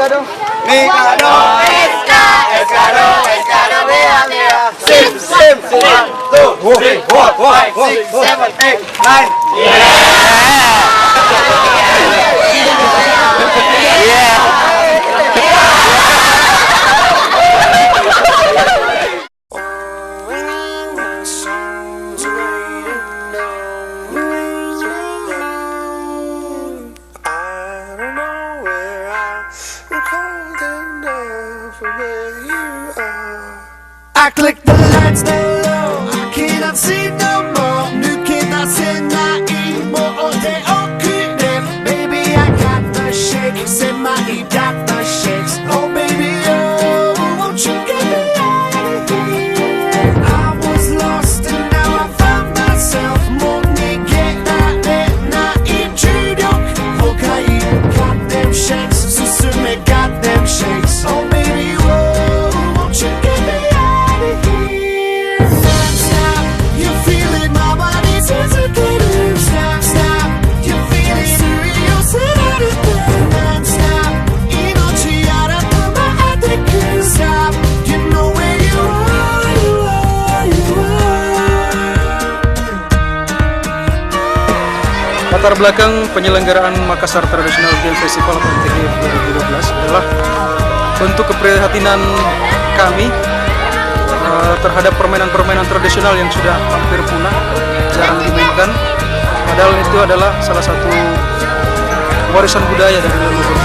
Mikado. Mikado, Eskado, mea, mea. Sim, sim, 1, 2, 3, 4, 5, 6, 7, 8, 9. I click the lights down low, I cannot see no more. Nukita senai mo de okune. Baby, I got the shakes and my got the shakes. Oh baby, oh, won't you get me out of here? I was lost and now I found myself. Money get that na intrudok. Hokai got them shakes, Susume got them shakes. Oh baby, oh, won't you get me out of here? Stop, you feel it, my body's hesitating. Stop, stop, you feel it, serious and out of there. Non-stop, inochi aratama ateku. Stop, you know where you are, you are, you are. Latar belakang penyelenggaraan Makassar Traditional Game Festival MTGF 2012 adalah bentuk keprihatinan kami terhadap permainan-permainan tradisional yang sudah hampir punah, jarang dimainkan. Padahal itu adalah salah satu warisan budaya dari leluhur.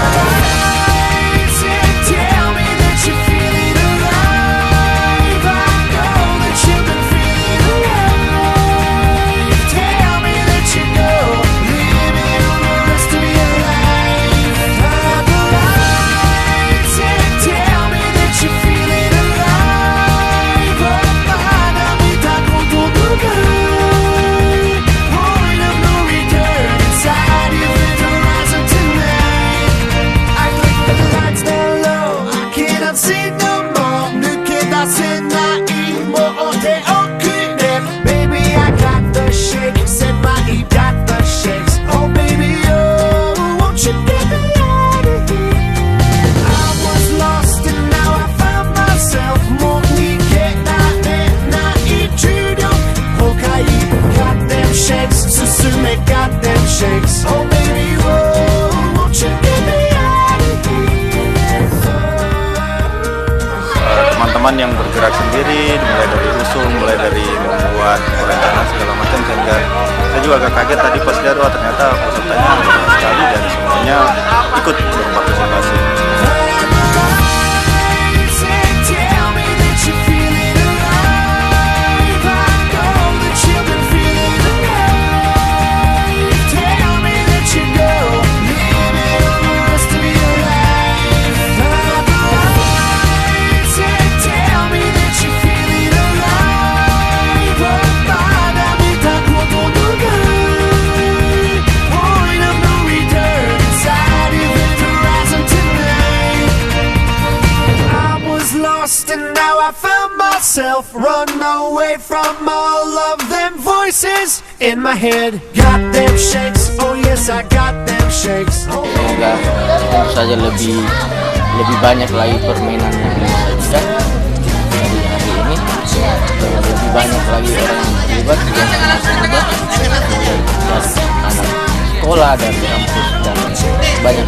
Tell me that you feel it alive. I know that you've been feeling alive. Tell me that you know, living on the rest of your life. Tell me that you feel it alive. Point of no return inside your horizon tonight. I click the lights down low, I cannot see no more. Nuketa senai mo de okune. Baby, I got the shakes and my got the shakes. Oh baby, oh, won't you get me out of here? I was lost and now I found myself. Money get na ichudo. Hokai got them shakes, Susume got them shakes. Oh baby, oh, won't you get me out of here? Teman-teman yang bergerak sendiri, mulai dari usul, mulai dari membuat perencanaan segala macam, sehingga saya juga agak kaget tadi pas lihat, wah ternyata pesertanya banyak sekali dan semuanya ikut berpartisipasi. Tell me that you feel it alive. I know that you've been feeling alive. Tell me that you know, living on the rest of your life. Tell me that you feel it alive. Point of no return inside your horizon tonight. I was lost and now I found myself. Run away from all of them voices in my head. Got them shakes, oh yes I got them shakes. Oh. Semoga tentu saja lebih banyak lagi permainan yang disajikan dari hari ini. Lebih banyak lagi orang yang terlibat, yang masih muda, dari anak sekolah dan kampus dan banyak